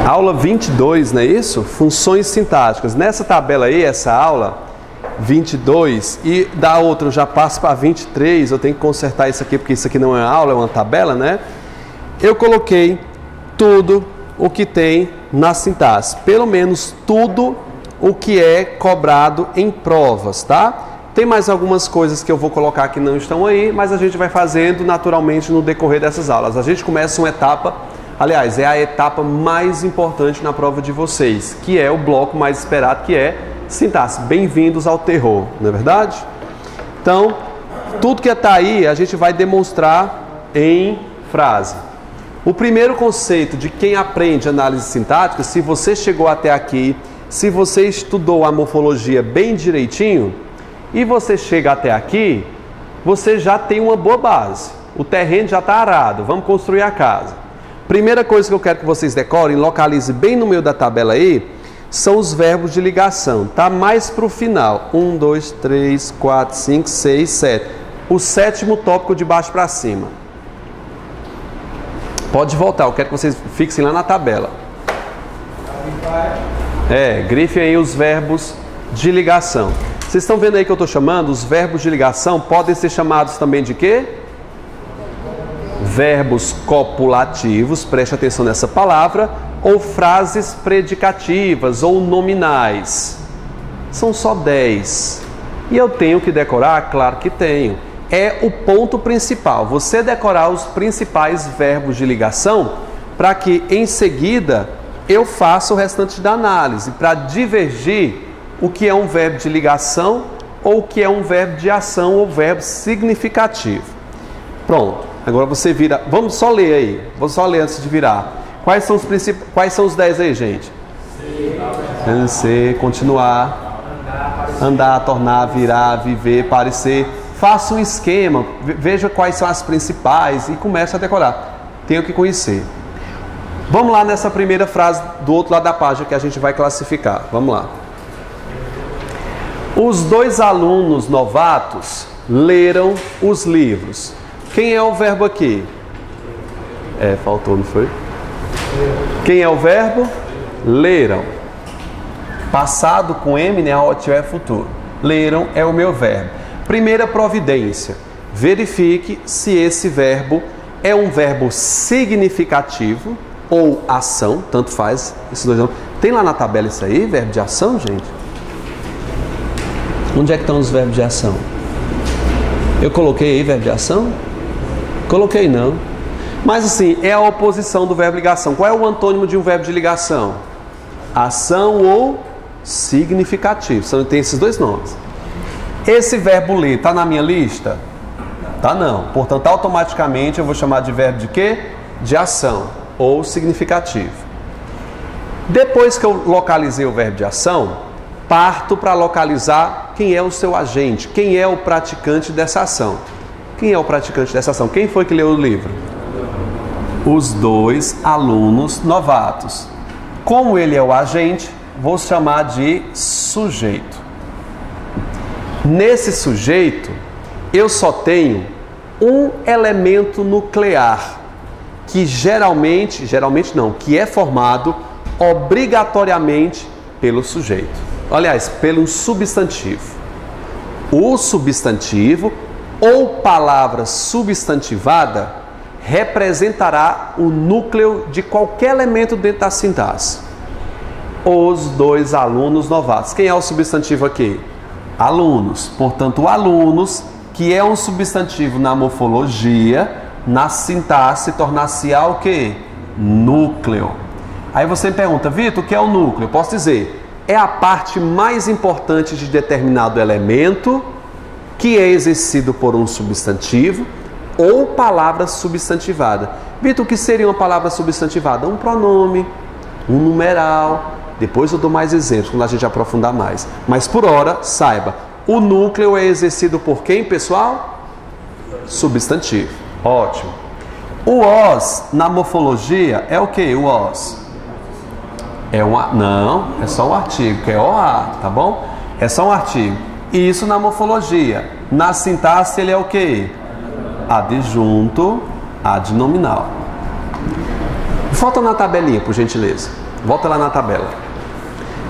Aula 22, não é isso? Funções sintáticas. Nessa tabela aí, essa aula 22, e da outra eu já passo para 23, eu tenho que consertar isso aqui, porque isso aqui não é aula, é uma tabela, né? Eu coloquei tudo o que tem na sintaxe, pelo menos tudo o que é cobrado em provas, tá? Tem mais algumas coisas que eu vou colocar que não estão aí, mas a gente vai fazendo naturalmente no decorrer dessas aulas. A gente começa uma etapa, aliás, é a etapa mais importante na prova de vocês, que é o bloco mais esperado, que é sintaxe. Bem-vindos ao terror, não é verdade? Então, tudo que está aí a gente vai demonstrar em frase. O primeiro conceito de quem aprende análise sintática, se você chegou até aqui, se você estudou a morfologia bem direitinho, e você chega até aqui, você já tem uma boa base. O terreno já está arado, vamos construir a casa. Primeira coisa que eu quero que vocês decorem, localize bem no meio da tabela aí, são os verbos de ligação. Tá mais para o final. 1, 2, 3, 4, 5, 6, 7. O sétimo tópico de baixo para cima. Pode voltar, eu quero que vocês fixem lá na tabela. Grifem aí os verbos de ligação. Vocês estão vendo aí que eu estou chamando? Os verbos de ligação podem ser chamados também de quê? Verbos copulativos, preste atenção nessa palavra, ou frases predicativas ou nominais. São só 10. E eu tenho que decorar? Claro que tenho. É o ponto principal. Você decorar os principais verbos de ligação para que em seguida eu faça o restante da análise, para divergir o que é um verbo de ligação ou o que é um verbo de ação ou verbo significativo. Pronto, agora você vira, vamos só ler aí, vou só ler antes de virar. Quais são os 10 aí, gente? Ser, continuar, andar, tornar, virar, viver, parecer. Faça um esquema, veja quais são as principais e comece a decorar. Tenho que conhecer. Vamos lá nessa primeira frase do outro lado da página que a gente vai classificar. Vamos lá. Os 2 alunos novatos leram os livros. Quem é o verbo aqui? Faltou, não foi? Quem é o verbo? Leram. Passado com M, né? Ótimo é futuro. Leram é o meu verbo. Primeira providência. Verifique se esse verbo é um verbo significativo ou ação, tanto faz. Esses dois. Tem lá na tabela isso aí, verbo de ação, gente? Onde é que estão os verbos de ação? Eu coloquei aí verbo de ação? Coloquei não. Mas assim, é a oposição do verbo ligação. Qual é o antônimo de um verbo de ligação? Ação ou significativo. Só tem esses dois nomes. Esse verbo ler está na minha lista? Tá não. Portanto, automaticamente eu vou chamar de verbo de quê? De ação ou significativo. Depois que eu localizei o verbo de ação, parto para localizar quem é o seu agente, quem é o praticante dessa ação. Quem é o praticante dessa ação? Quem foi que leu o livro? Os 2 alunos novatos. Como ele é o agente, vou chamar de sujeito. Nesse sujeito, eu só tenho um elemento nuclear, que que é formado obrigatoriamente pelo sujeito. Aliás, pelo substantivo. O substantivo ou palavra substantivada representará o núcleo de qualquer elemento dentro da sintaxe. Os 2 alunos novatos. Quem é o substantivo aqui? Alunos. Portanto, alunos, que é um substantivo na morfologia, na sintaxe, tornar-se-á o quê? Núcleo. Aí você me pergunta, Vitor, o que é o núcleo? Eu posso dizer, é a parte mais importante de determinado elemento que é exercido por um substantivo ou palavra substantivada. Vitor, o que seria uma palavra substantivada? Um pronome, um numeral. Depois eu dou mais exemplos, quando a gente aprofundar mais. Mas por hora, saiba, o núcleo é exercido por quem, pessoal? Substantivo. Ótimo. O os, na morfologia, é o que? O os? Não, é só um artigo, que é OA, tá bom? É só um artigo. E isso na morfologia. Na sintaxe ele é o que? Adjunto adnominal. Falta na tabelinha, por gentileza. Volta lá na tabela.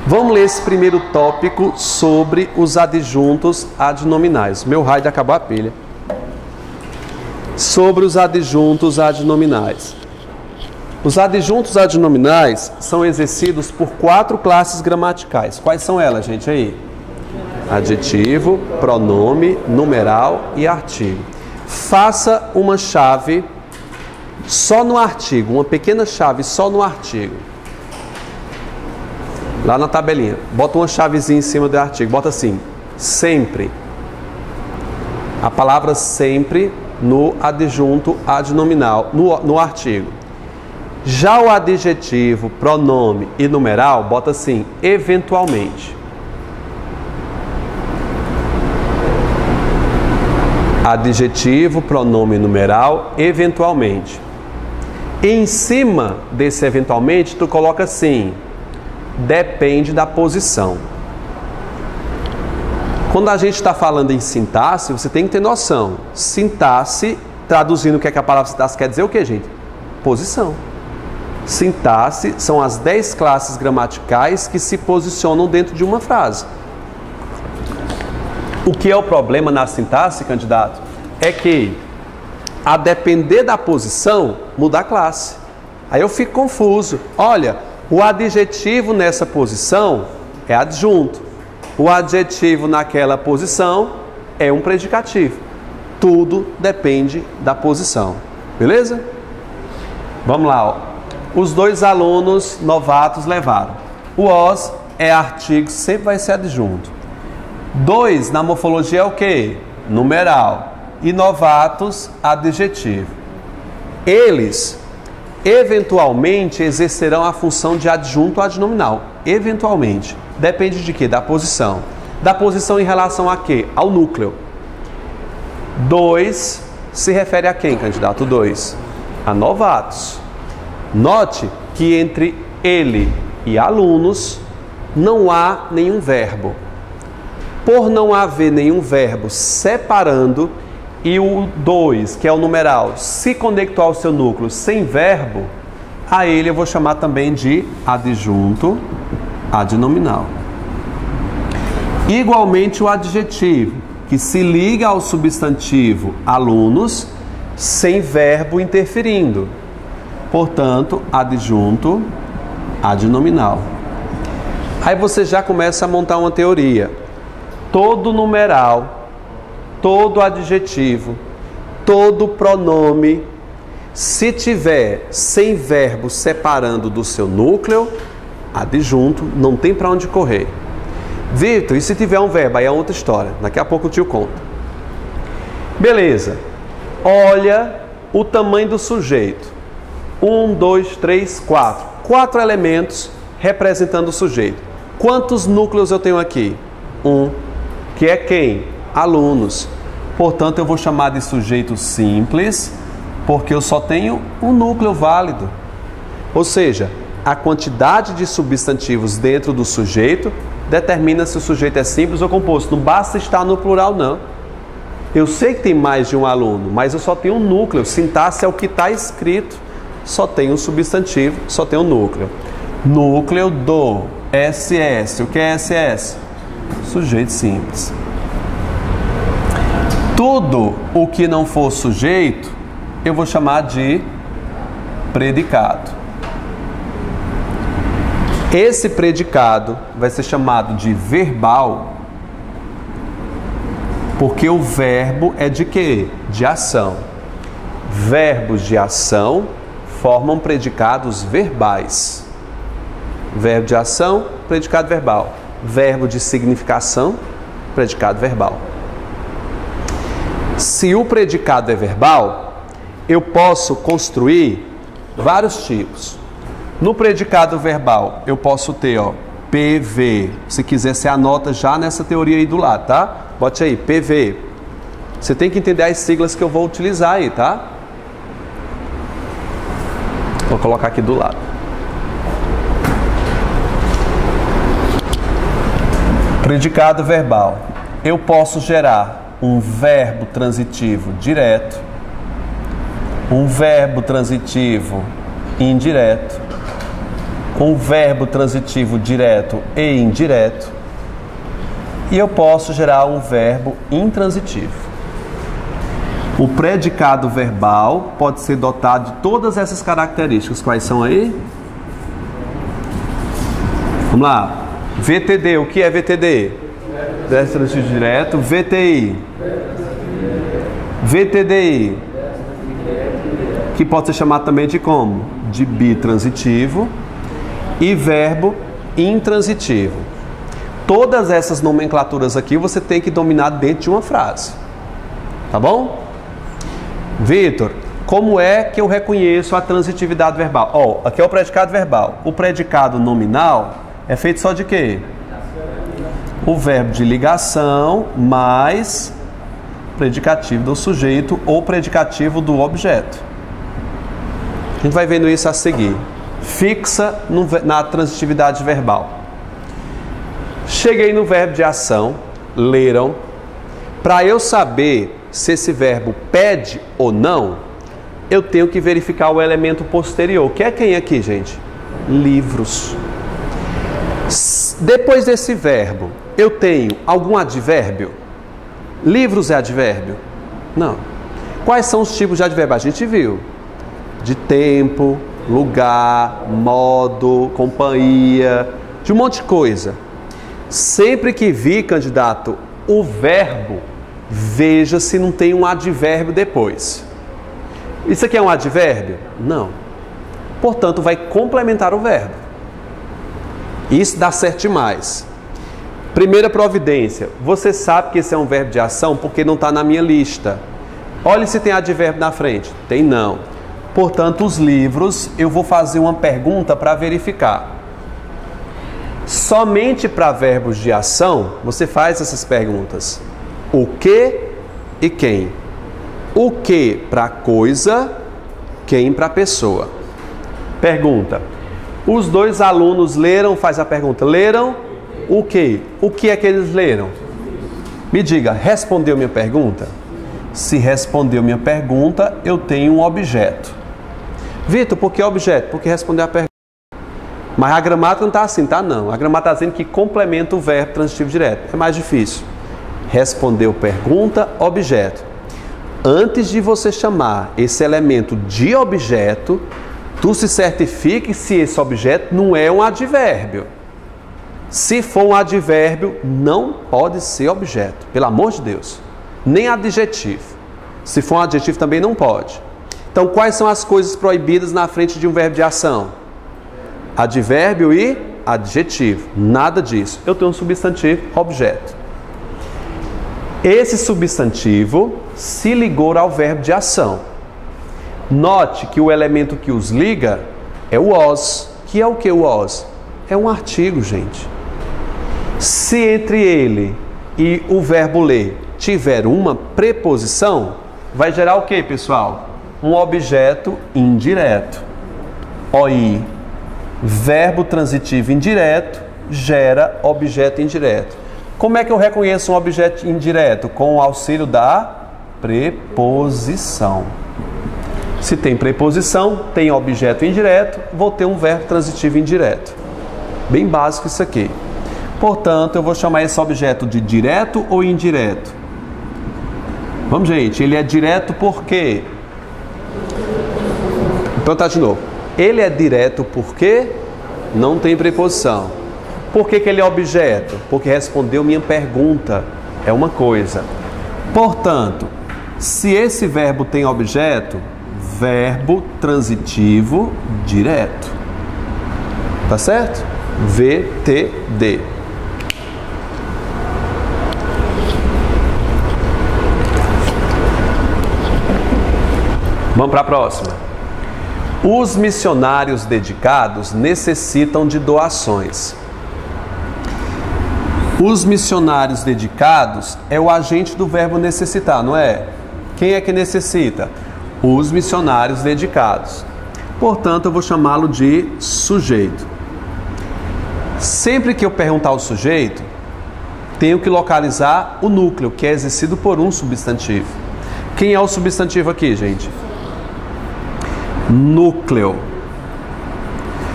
Vamos ler esse primeiro tópico sobre os adjuntos adnominais. Meu raio de acabar a pilha. Sobre os adjuntos adnominais. Os adjuntos adnominais são exercidos por 4 classes gramaticais. Quais são elas, gente? Aí? Adjetivo, pronome, numeral e artigo. Faça uma chave só no artigo, uma pequena chave só no artigo. Lá na tabelinha, bota uma chavezinha em cima do artigo, bota assim, sempre. A palavra sempre no adjunto adnominal, no artigo. Já o adjetivo, pronome e numeral, bota assim, eventualmente. Adjetivo, pronome e numeral, eventualmente. E em cima desse eventualmente, tu coloca assim, depende da posição. Quando a gente está falando em sintaxe, você tem que ter noção. Sintaxe, traduzindo o que é que a palavra sintaxe quer dizer, o que, gente? Posição. Sintaxe são as 10 classes gramaticais que se posicionam dentro de uma frase. O que é o problema na sintaxe, candidato? É que, a depender da posição, muda a classe. Aí eu fico confuso. Olha, o adjetivo nessa posição é adjunto. O adjetivo naquela posição é um predicativo. Tudo depende da posição. Beleza? Vamos lá, ó. Os 2 alunos novatos levaram. O os é artigo, sempre vai ser adjunto. 2 na morfologia é o quê? Numeral. E novatos, adjetivo. Eles, eventualmente, exercerão a função de adjunto adnominal. Eventualmente. Depende de quê? Da posição. Da posição em relação a quê? Ao núcleo. 2 se refere a quem, candidato? 2. A novatos. Note que entre ele e alunos não há nenhum verbo. Por não haver nenhum verbo separando e o 2, que é o numeral, se conectou ao seu núcleo sem verbo, a ele eu vou chamar também de adjunto adnominal. Igualmente o adjetivo, que se liga ao substantivo alunos sem verbo interferindo. Portanto, adjunto adnominal. Aí você já começa a montar uma teoria. Todo numeral, todo adjetivo, todo pronome, se tiver sem verbo separando do seu núcleo, adjunto, não tem para onde correr. Vitor, e se tiver um verbo? Aí é outra história. Daqui a pouco o tio conta. Beleza. Olha o tamanho do sujeito. 1, 2, 3, 4. 4 elementos representando o sujeito. Quantos núcleos eu tenho aqui? 1. Que é quem? Alunos. Portanto, eu vou chamar de sujeito simples, porque eu só tenho um núcleo válido. Ou seja, a quantidade de substantivos dentro do sujeito determina se o sujeito é simples ou composto. Não basta estar no plural, não. Eu sei que tem mais de um aluno, mas eu só tenho um núcleo. Sintaxe é o que está escrito. Só tem um substantivo, só tem um núcleo. Núcleo do SS. O que é SS? Sujeito simples. Tudo o que não for sujeito, eu vou chamar de predicado. Esse predicado vai ser chamado de verbal, porque o verbo é de quê? De ação. Verbos de ação formam predicados verbais. Verbo de ação, predicado verbal. Verbo de significação, predicado verbal. Se o predicado é verbal, eu posso construir vários tipos. No predicado verbal, eu posso ter, ó, PV. Se quiser, você anota já nessa teoria aí do lado, tá? Bote aí, PV. Você tem que entender as siglas que eu vou utilizar aí, tá? Vou colocar aqui do lado. Predicado verbal. Eu posso gerar um verbo transitivo direto, um verbo transitivo indireto com o verbo transitivo direto e indireto. E eu posso gerar um verbo intransitivo. O predicado verbal pode ser dotado de todas essas características. Quais são aí? Vamos lá. VTD, o que é VTD? Verbo transitivo direto. VTI. VTDI, que pode ser chamado também de como? De bitransitivo. E verbo intransitivo. Todas essas nomenclaturas aqui você tem que dominar dentro de uma frase. Tá bom? Vitor, como é que eu reconheço a transitividade verbal? Ó, aqui é o predicado verbal. O predicado nominal é feito só de quê? O verbo de ligação mais predicativo do sujeito ou predicativo do objeto. A gente vai vendo isso a seguir. Fixa na transitividade verbal. Cheguei no verbo de ação, leram. Para eu saber se esse verbo pede ou não, eu tenho que verificar o elemento posterior. Que é quem aqui, gente? Livros. Depois desse verbo, eu tenho algum advérbio? Livros é advérbio? Não. Quais são os tipos de advérbio? A gente viu. De tempo, lugar, modo, companhia, de um monte de coisa. Sempre que vir, candidato, o verbo, veja se não tem um advérbio depois. Isso aqui é um advérbio? Não. Portanto, vai complementar o verbo. Isso dá certo demais. Primeira providência. Você sabe que esse é um verbo de ação porque não está na minha lista. Olhe se tem advérbio na frente. Tem não. Portanto, os livros, eu vou fazer uma pergunta para verificar. Somente para verbos de ação, você faz essas perguntas. O que e quem? O que para coisa, quem para pessoa. Pergunta. Os dois alunos leram, faz a pergunta, leram o quê? O que é que eles leram? Me diga, respondeu minha pergunta? Se respondeu minha pergunta, eu tenho um objeto. Vitor, por que objeto? Porque respondeu a pergunta. Mas a gramática não está assim, tá? Não. A gramática está dizendo que complementa o verbo transitivo direto. É mais difícil. Respondeu pergunta, objeto. Antes de você chamar esse elemento de objeto, tu se certifique se esse objeto não é um advérbio. Se for um advérbio, não pode ser objeto. Pelo amor de Deus. Nem adjetivo. Se for um adjetivo, também não pode. Então, quais são as coisas proibidas na frente de um verbo de ação? Advérbio e adjetivo. Nada disso. Eu tenho um substantivo, objeto. Esse substantivo se ligou ao verbo de ação. Note que o elemento que os liga é o os. Que é o que o os? É um artigo, gente. Se entre ele e o verbo ler tiver uma preposição, vai gerar o que, pessoal? Um objeto indireto. OI. Verbo transitivo indireto gera objeto indireto. Como é que eu reconheço um objeto indireto? Com o auxílio da preposição. Se tem preposição, tem objeto indireto, vou ter um verbo transitivo indireto. Bem básico isso aqui. Portanto, eu vou chamar esse objeto de direto ou indireto? Vamos, gente, ele é direto por quê? Então tá de novo. Ele é direto porque não tem preposição. Por que ele é objeto? Porque respondeu minha pergunta. É uma coisa. Portanto, se esse verbo tem objeto, verbo transitivo direto. Tá certo? VTD. Vamos para a próxima. Os missionários dedicados necessitam de doações. Os missionários dedicados é o agente do verbo necessitar, não é? Quem é que necessita? Os missionários dedicados. Portanto, eu vou chamá-lo de sujeito. Sempre que eu perguntar ao sujeito, tenho que localizar o núcleo, que é exercido por um substantivo. Quem é o substantivo aqui, gente? Núcleo.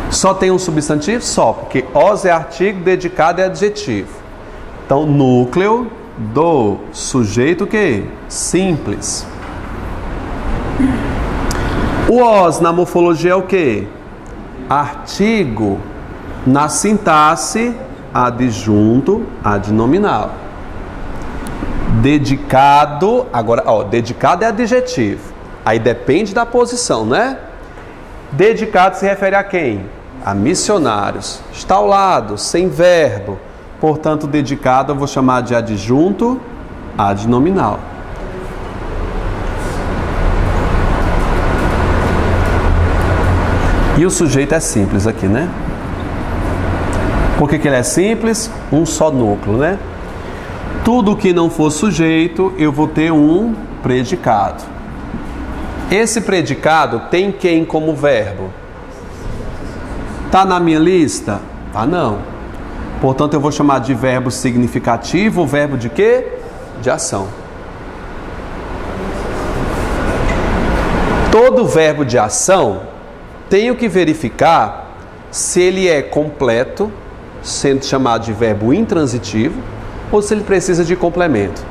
Só tem um substantivo? Só, porque os é artigo, dedicado é adjetivo. Então, núcleo do sujeito o quê? Simples. O os na morfologia é o quê? Artigo. Na sintaxe, adjunto, adnominal. Dedicado, agora, ó, dedicado é adjetivo. Aí depende da posição, né? Dedicado se refere a quem? A missionários. Está ao lado, sem verbo. Portanto, dedicado eu vou chamar de adjunto adnominal. E o sujeito é simples aqui, né? Por que ele é simples? Um só núcleo, né? Tudo que não for sujeito, eu vou ter um predicado. Esse predicado tem quem como verbo? Tá na minha lista? Ah, não. Portanto, eu vou chamar de verbo significativo, o verbo de quê? De ação. Todo verbo de ação, tenho que verificar se ele é completo, sendo chamado de verbo intransitivo, ou se ele precisa de complemento.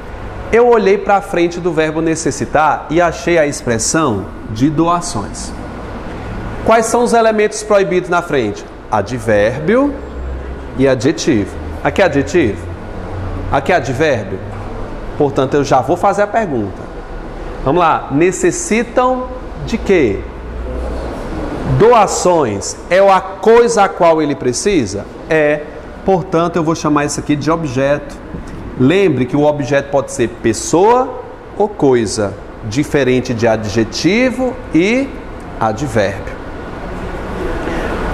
Eu olhei para a frente do verbo necessitar e achei a expressão de doações. Quais são os elementos proibidos na frente? Advérbio e adjetivo. Aqui é adjetivo? Aqui é advérbio? Portanto, eu já vou fazer a pergunta. Vamos lá. Necessitam de quê? Doações. É a coisa a qual ele precisa? É. Portanto, eu vou chamar isso aqui de objeto. Lembre que o objeto pode ser pessoa ou coisa, diferente de adjetivo e advérbio.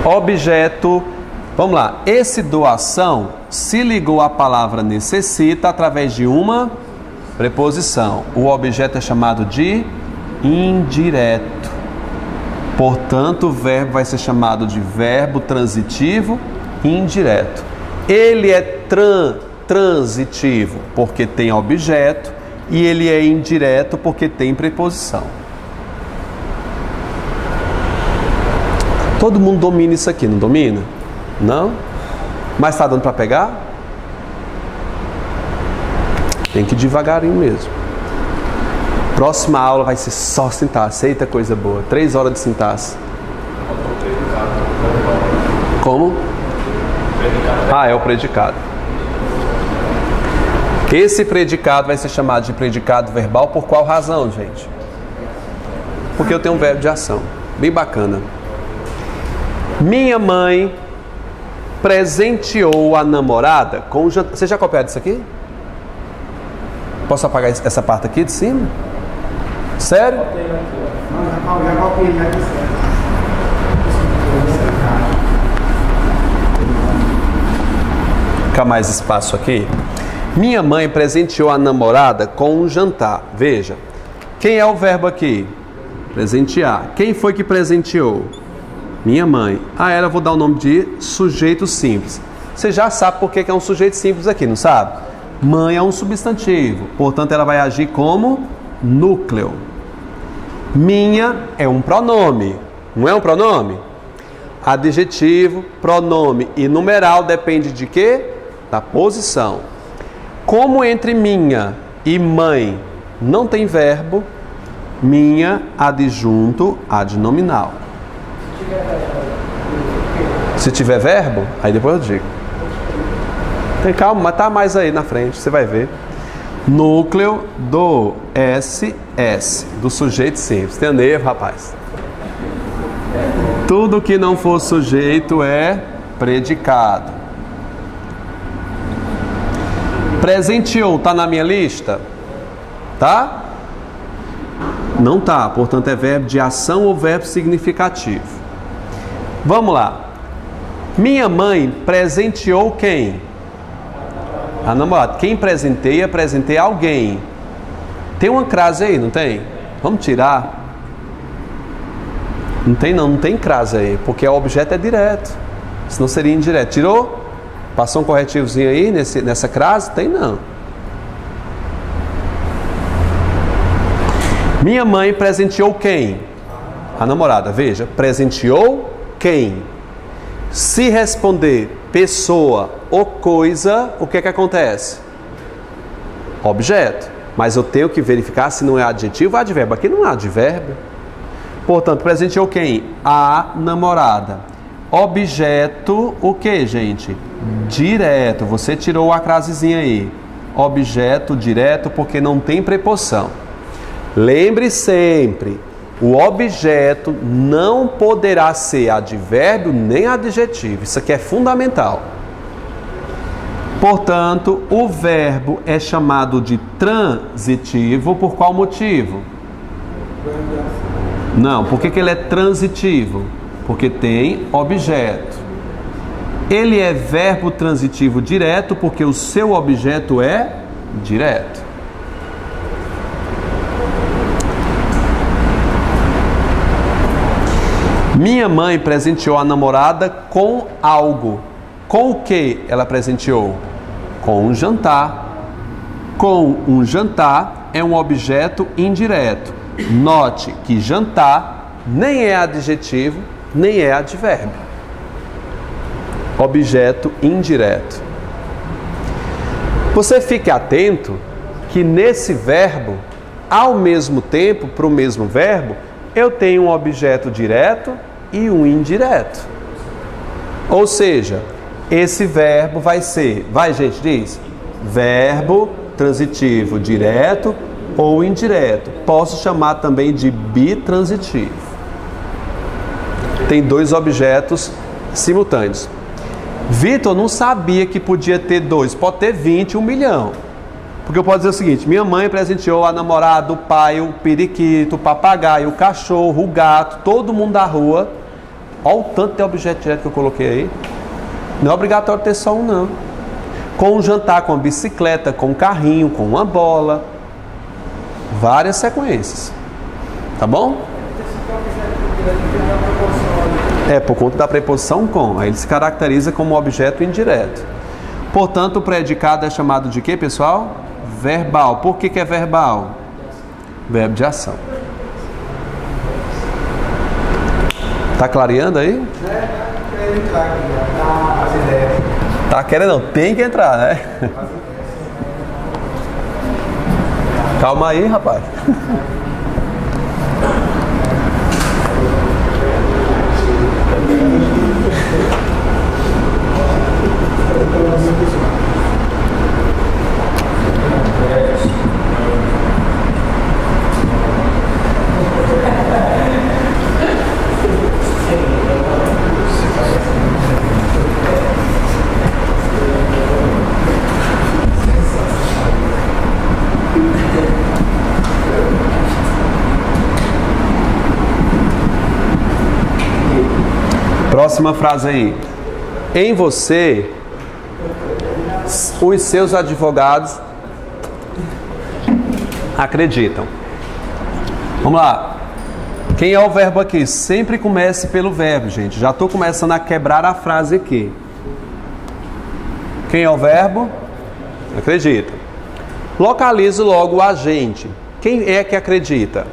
Objeto, vamos lá, esse doação se ligou à palavra necessita através de uma preposição. O objeto é chamado de indireto. Portanto, o verbo vai ser chamado de verbo transitivo indireto. Ele é transitivo porque tem objeto e ele é indireto porque tem preposição. Todo mundo domina isso aqui, não domina? Não? Mas está dando para pegar? Tem que ir devagarinho mesmo. Próxima aula vai ser só sintaxe. Eita, coisa boa. 3 horas de sintaxe. Como? Ah, é o predicado. Esse predicado vai ser chamado de predicado verbal por qual razão, gente? Porque eu tenho um verbo de ação. Bem bacana. Minha mãe presenteou a namorada com jantar. Você já copiou isso aqui? Posso apagar essa parte aqui de cima? Sério? Já copiei, já disse. Fica mais espaço aqui. Minha mãe presenteou a namorada com um jantar. Veja, quem é o verbo aqui? Presentear. Quem foi que presenteou? Minha mãe. A ela eu vou dar o nome de sujeito simples. Você já sabe por que é um sujeito simples aqui, não sabe? Mãe é um substantivo, portanto ela vai agir como núcleo. Minha é um pronome, não é um pronome? Adjetivo, pronome e numeral depende de quê? Da posição. Como entre minha e mãe não tem verbo, minha adjunto adnominal. Se tiver verbo, aí depois eu digo. Tem calma, mas tá mais aí na frente, você vai ver. Núcleo do SS, do sujeito simples. Entendeu, rapaz? Tudo que não for sujeito é predicado. Presenteou, tá na minha lista? Tá? Não tá, portanto é verbo de ação ou verbo significativo. Vamos lá. Minha mãe presenteou quem? A namorada. Quem presenteia, presenteia alguém. Tem uma crase aí, não tem? Vamos tirar. Não tem não, não tem crase aí, porque o objeto é direto. Senão seria indireto. Tirou? Passou um corretivozinho aí nessa crase? Tem não. Minha mãe presenteou quem? A namorada. Veja, presenteou quem? Se responder pessoa ou coisa, o que é que acontece? Objeto. Mas eu tenho que verificar se não é adjetivo ou advérbio. Aqui não é advérbio. Portanto, presenteou quem? A namorada. Objeto, o que, gente? Direto. Você tirou a crasezinha aí. Objeto direto porque não tem preposição. Lembre sempre, o objeto não poderá ser advérbio nem adjetivo. Isso aqui é fundamental. Portanto, o verbo é chamado de transitivo por qual motivo? Não, por que ele é transitivo? Porque tem objeto. Ele é verbo transitivo direto porque o seu objeto é direto. Minha mãe presenteou a namorada com algo. Com o que ela presenteou? Com um jantar. Com um jantar é um objeto indireto. Note que jantar nem é adjetivo, nem é advérbio. Objeto indireto. Você fique atento que nesse verbo, ao mesmo tempo, para o mesmo verbo, eu tenho um objeto direto e um indireto. Ou seja, esse verbo vai ser, gente, diz, verbo transitivo direto ou indireto. Posso chamar também de bitransitivo. Tem dois objetos simultâneos. Vitor não sabia que podia ter dois, pode ter 20, 1 milhão. Porque eu posso dizer o seguinte: minha mãe presenteou a namorada, o pai, o periquito, o papagaio, o cachorro, o gato, todo mundo da rua. Olha o tanto de objeto direto que eu coloquei aí. Não é obrigatório ter só um, não. Com um jantar, com uma bicicleta, com um carrinho, com uma bola. Várias sequências. Tá bom? É, por conta da preposição com. Aí ele se caracteriza como objeto indireto. Portanto, o predicado é chamado de quê, pessoal? Verbal. Por que é verbal? Verbo de ação. Tá clareando aí? Tá querendo não, tem que entrar, né? Calma aí, rapaz. Próxima frase aí. Em você, os seus advogados acreditam. Vamos lá. Quem é o verbo aqui? Sempre comece pelo verbo, gente. Já estou começando a quebrar a frase aqui. Quem é o verbo? Acredita. Localize logo o agente. Quem é que acredita?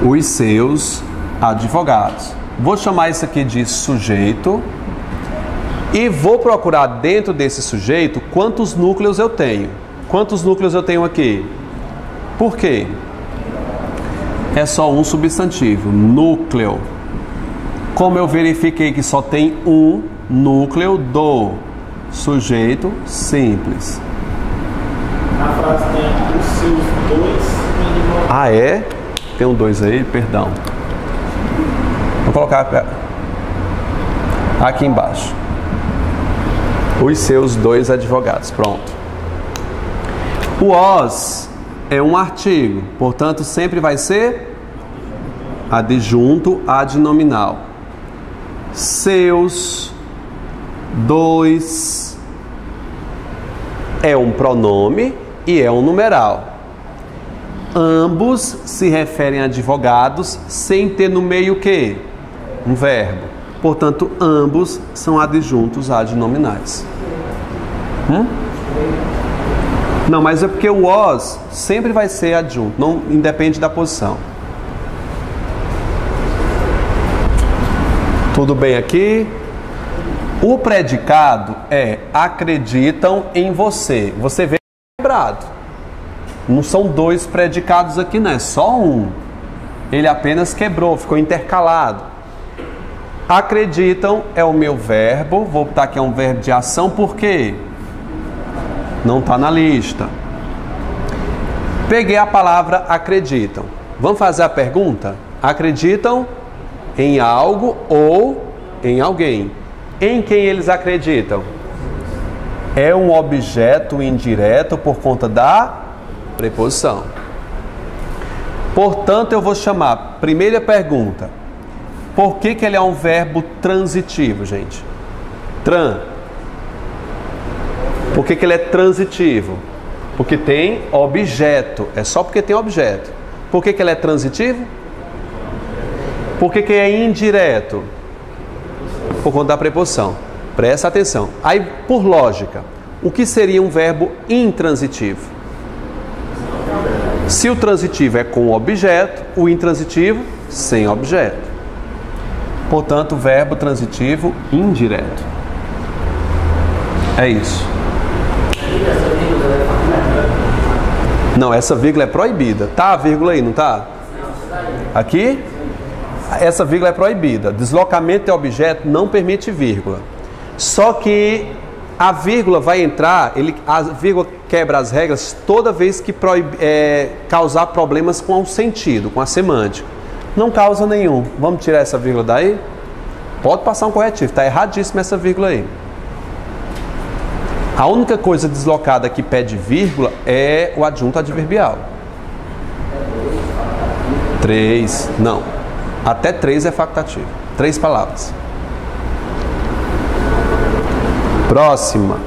Os seus advogados. Vou chamar isso aqui de sujeito e vou procurar dentro desse sujeito quantos núcleos eu tenho. Quantos núcleos eu tenho aqui? Por quê? É só um substantivo, núcleo. Como eu verifiquei que só tem um núcleo do sujeito simples. Na frase tem os seus dois. Ah, é? Tem um dois aí, perdão. Vou colocar aqui embaixo. Os seus dois advogados. Pronto. O os é um artigo, portanto sempre vai ser adjunto adnominal. Seus dois é um pronome e é um numeral. Ambos se referem a advogados sem ter no meio o quê? Um verbo. Portanto, ambos são adjuntos adnominais. Não, mas é porque o os sempre vai ser adjunto, não independe da posição. Tudo bem aqui? O predicado é acreditam em você. Você vê quebrado. Não são dois predicados aqui, não. É só um. Ele apenas quebrou, ficou intercalado. Acreditam é o meu verbo. Vou botar aqui, é um verbo de ação. Por quê? Não está na lista. Peguei a palavra acreditam. Vamos fazer a pergunta? Acreditam em algo ou em alguém? Em quem eles acreditam? É um objeto indireto por conta da preposição. Portanto, eu vou chamar, primeira pergunta, por que ele é um verbo transitivo, gente? Por que ele é transitivo? Porque tem objeto, é só porque tem objeto. Por que ele é transitivo? Por que é indireto? Por conta da preposição. Presta atenção. Aí, por lógica, o que seria um verbo intransitivo? Se o transitivo é com objeto, o intransitivo sem objeto. Portanto, verbo transitivo indireto. É isso. Não, essa vírgula é proibida. Tá a vírgula aí, não tá? Aqui? Essa vírgula é proibida. Deslocamento de objeto não permite vírgula. Só que a vírgula vai entrar, a vírgula quebra as regras toda vez que causar problemas com o sentido, com a semântica. Não causa nenhum. Vamos tirar essa vírgula daí? Pode passar um corretivo. Está erradíssima essa vírgula aí. A única coisa deslocada que pede vírgula é o adjunto adverbial. 3, não. Até 3 é facultativo. 3 palavras. Próxima.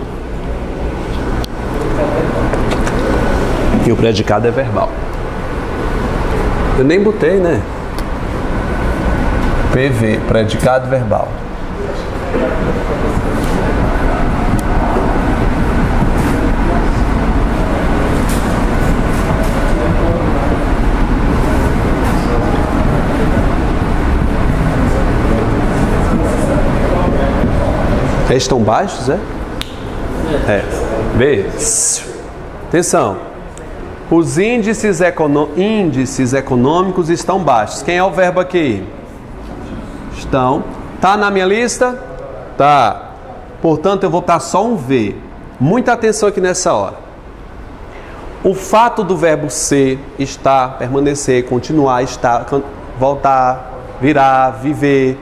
E o predicado é verbal. Eu nem botei, né? PV, predicado verbal. Eles estão baixos, é? B. Atenção. Os índices econômicos estão baixos. Quem é o verbo aqui? Estão. Tá na minha lista? Tá. Portanto, eu vou botar só um V. Muita atenção aqui nessa hora. O fato do verbo ser, estar, permanecer, continuar, estar, voltar, virar, viver,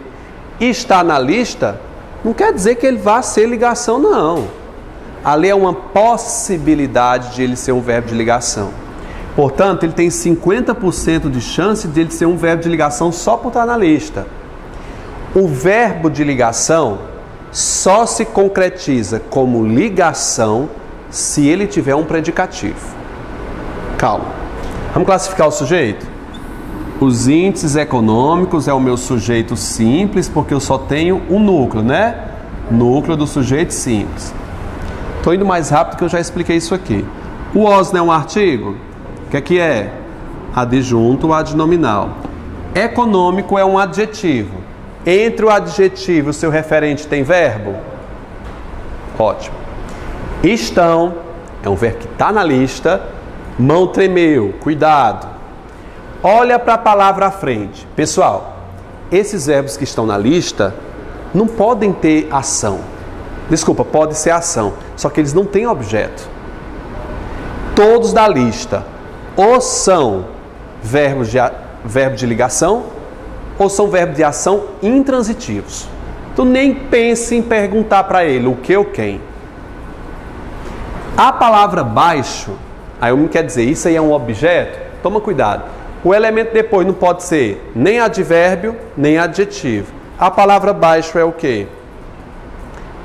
estar na lista, não quer dizer que ele vá ser ligação, não. Ali é uma possibilidade de ele ser um verbo de ligação. Portanto, ele tem 50% de chance de ele ser um verbo de ligação só por estar na lista. O verbo de ligação só se concretiza como ligação se ele tiver um predicativo. Calma. Vamos classificar o sujeito? Os índices econômicos é o meu sujeito simples, porque eu só tenho um núcleo, né? Núcleo do sujeito simples. Estou indo mais rápido que eu já expliquei isso aqui. O os não é um artigo? O que é? Adjunto adnominal. Econômico é um adjetivo. Entre o adjetivo e o seu referente tem verbo? Ótimo. Estão é um verbo que está na lista. Mão tremeu, cuidado. Olha para a palavra à frente. Pessoal, esses verbos que estão na lista não podem ter ação. Desculpa, pode ser ação, só que eles não têm objeto. Todos da lista ou são verbo de ligação ou são verbos de ação intransitivos. Tu nem pense em perguntar para ele o que ou quem. A palavra baixo, aí não quer dizer isso aí é um objeto? Toma cuidado. O elemento depois não pode ser nem advérbio, nem adjetivo. A palavra baixo é o quê?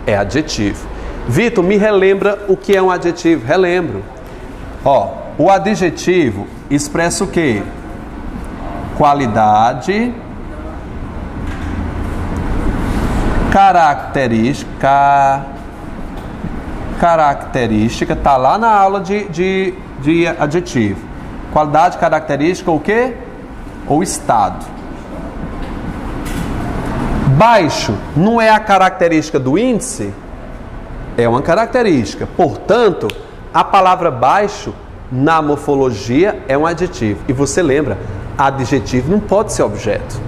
É adjetivo. Vitor, me relembra o que é um adjetivo? Relembro. Ó, o adjetivo expressa o quê? Qualidade, característica, tá lá na aula de adjetivo. Qualidade, característica, o quê? Ou estado. Baixo não é a característica do índice? É uma característica. Portanto, a palavra baixo, na morfologia, é um adjetivo. E você lembra, adjetivo não pode ser objeto.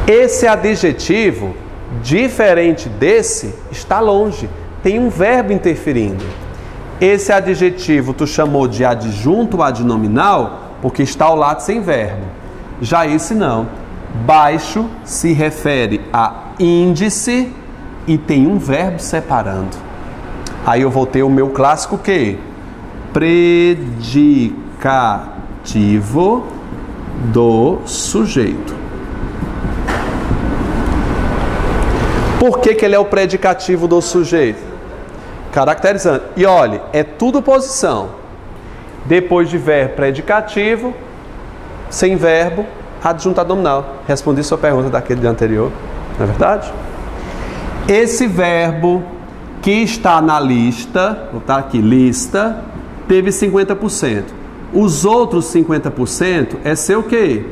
Esse adjetivo, diferente desse, está longe. Tem um verbo interferindo. Esse adjetivo tu chamou de adjunto adnominal porque está ao lado sem verbo. Já esse não. Baixo se refere a índice e tem um verbo separando. Aí eu vou ter o meu clássico que? Predicativo do sujeito. Por que ele é o predicativo do sujeito? Caracterizando. E olhe, é tudo posição. Depois de verbo predicativo, sem verbo, adjunto adnominal. Respondi sua pergunta daquele dia anterior, não é verdade? Esse verbo que está na lista, vou botar aqui, lista, teve 50%. Os outros 50% é ser o quê?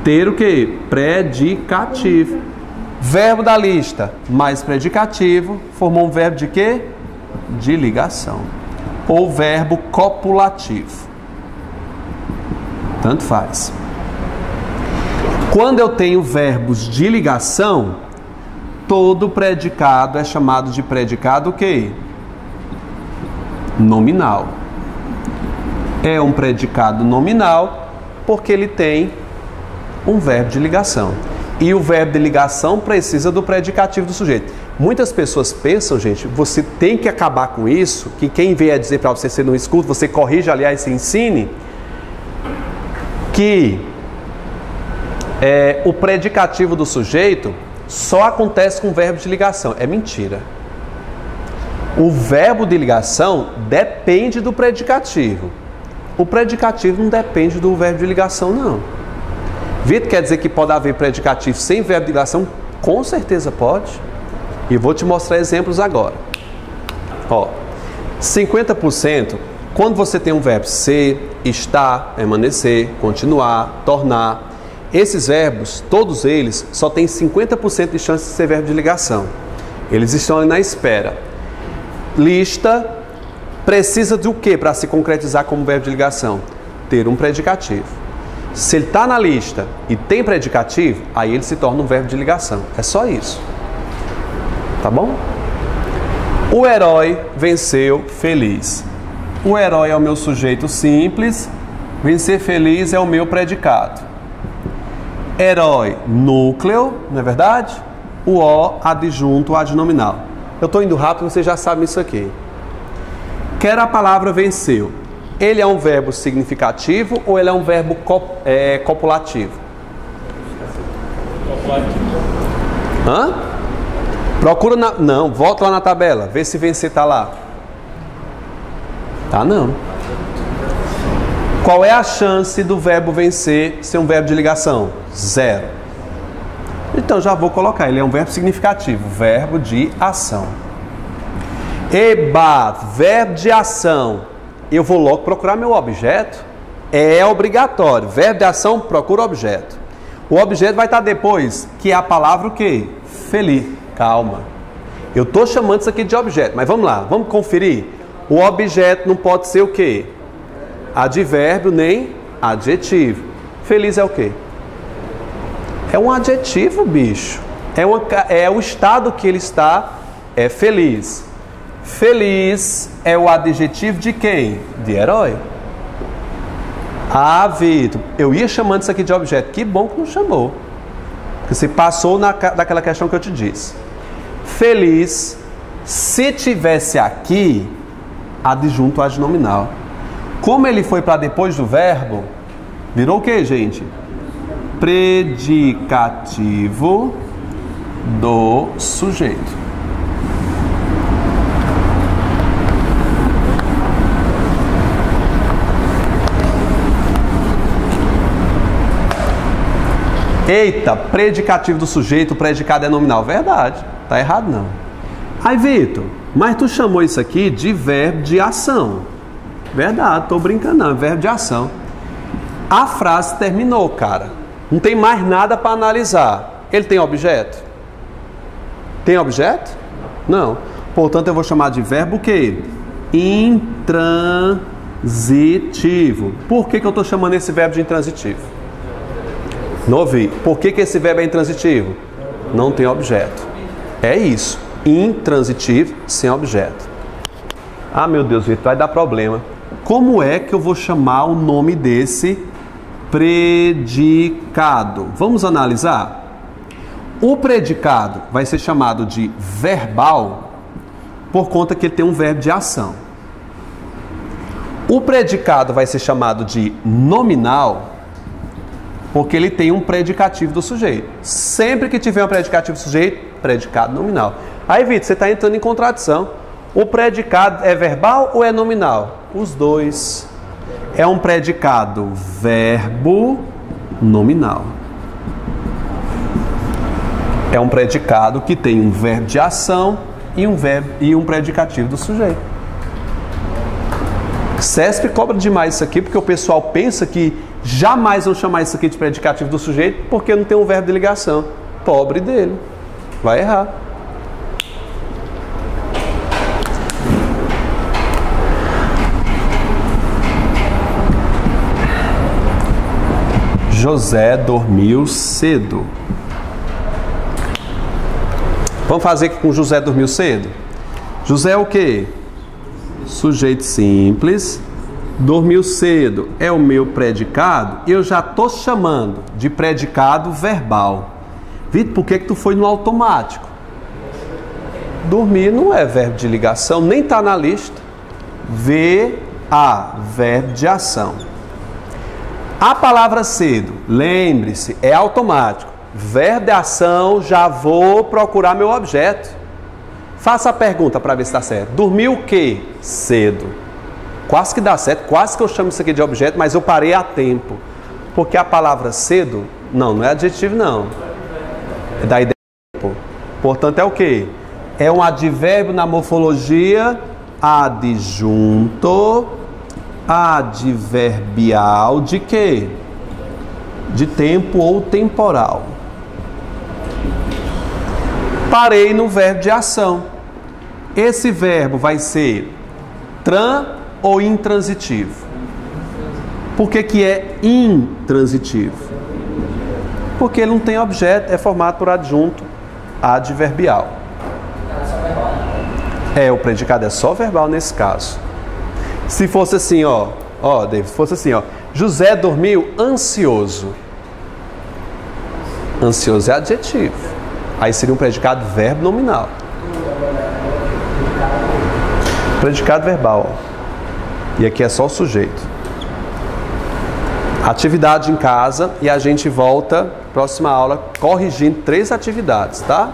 Ter o quê? Predicativo. Verbo da lista mais predicativo formou um verbo de quê? De ligação. Ou verbo copulativo. Tanto faz. Quando eu tenho verbos de ligação, todo predicado é chamado de predicado o quê? Nominal. É um predicado nominal porque ele tem um verbo de ligação. E o verbo de ligação precisa do predicativo do sujeito. Muitas pessoas pensam, gente, você tem que acabar com isso, que quem vier dizer para você, você não escuta, você corrige, aliás, se ensine, que o predicativo do sujeito só acontece com o verbo de ligação. É mentira. O verbo de ligação depende do predicativo. O predicativo não depende do verbo de ligação, não. Vitor, quer dizer que pode haver predicativo sem verbo de ligação? Com certeza pode. E vou te mostrar exemplos agora. Ó, 50%, quando você tem um verbo ser, estar, permanecer, continuar, tornar, esses verbos, todos eles, só têm 50% de chance de ser verbo de ligação. Eles estão ali na espera. Lista precisa de o que para se concretizar como verbo de ligação? Ter um predicativo. Se ele está na lista e tem predicativo, aí ele se torna um verbo de ligação. É só isso. Tá bom? O herói venceu feliz. O herói é o meu sujeito simples. Vencer feliz é o meu predicado. Herói, núcleo, não é verdade? O O, adjunto adnominal. Eu estou indo rápido, vocês já sabem isso aqui. Quero a palavra venceu. Ele é um verbo significativo ou ele é um verbo copulativo? Hã? Procura na... Não, volta lá na tabela. Vê se vencer está lá. Tá não. Qual é a chance do verbo vencer ser um verbo de ligação? 0. Então já vou colocar. Ele é um verbo significativo. Verbo de ação. Eba, verbo de ação. Eu vou logo procurar meu objeto. É obrigatório. Verbo de ação, procura o objeto. O objeto vai estar depois, que é a palavra o quê? Feliz. Calma. Eu estou chamando isso aqui de objeto, mas vamos lá, vamos conferir. O objeto não pode ser o quê? Advérbio nem adjetivo. Feliz é o quê? É um adjetivo, bicho. É o estado que ele está, é feliz. Feliz é o adjetivo de quem? De herói. Ah, Vitor, eu ia chamando isso aqui de objeto. Que bom que não chamou. Porque você passou daquela questão que eu te disse. Feliz, se tivesse aqui, adjunto adnominal. Como ele foi para depois do verbo, virou o que, gente? Predicativo do sujeito. Eita, predicativo do sujeito, o predicado é nominal. Verdade, tá errado não. Aí, Vitor, mas tu chamou isso aqui de verbo de ação. Verdade, tô brincando não, é verbo de ação. A frase terminou, cara. Não tem mais nada para analisar. Ele tem objeto? Tem objeto? Não. Portanto, eu vou chamar de verbo o quê? Intransitivo. Por que eu estou chamando esse verbo de intransitivo? Não ouvi. Por que esse verbo é intransitivo? Não tem objeto. É isso. Intransitivo sem objeto. Ah, meu Deus, Vitor, vai dar problema. Como é que eu vou chamar o nome desse predicado? Vamos analisar? O predicado vai ser chamado de verbal por conta que ele tem um verbo de ação. O predicado vai ser chamado de nominal porque ele tem um predicativo do sujeito. Sempre que tiver um predicativo do sujeito, predicado nominal. Aí, Vitor, você está entrando em contradição. O predicado é verbal ou é nominal? Os dois. É um predicado verbo nominal. É um predicado que tem um verbo de ação e um predicativo do sujeito. CESP cobra demais isso aqui porque o pessoal pensa que jamais vão chamar isso aqui de predicativo do sujeito porque não tem um verbo de ligação. Pobre dele. Vai errar. José dormiu cedo. Vamos fazer aqui com José dormiu cedo? José é o quê? Sujeito simples. Dormiu cedo é o meu predicado. Eu já estou chamando de predicado verbal. Vitor, por que tu foi no automático? Dormir não é verbo de ligação, nem está na lista. Verbo de ação. A palavra cedo, lembre-se, é automático. Verbo de ação, já vou procurar meu objeto. Faça a pergunta para ver se está certo. Dormiu o quê? Cedo. Quase que dá certo, quase que eu chamo isso aqui de objeto, mas eu parei a tempo. Porque a palavra cedo, não é adjetivo não. É da ideia de tempo. Portanto, é o quê? É um advérbio na morfologia adjunto adverbial de quê? De tempo ou temporal. Parei no verbo de ação. Esse verbo vai ser ou intransitivo? Por que é intransitivo? Porque ele não tem objeto, é formado por adjunto adverbial. O predicado é só verbal nesse caso. Se fosse assim, David, se fosse assim, José dormiu ansioso. Ansioso é adjetivo. Aí seria um predicado verbo nominal. Predicado verbal. E aqui é só o sujeito. Atividade em casa e a gente volta próxima aula corrigindo 3 atividades, tá?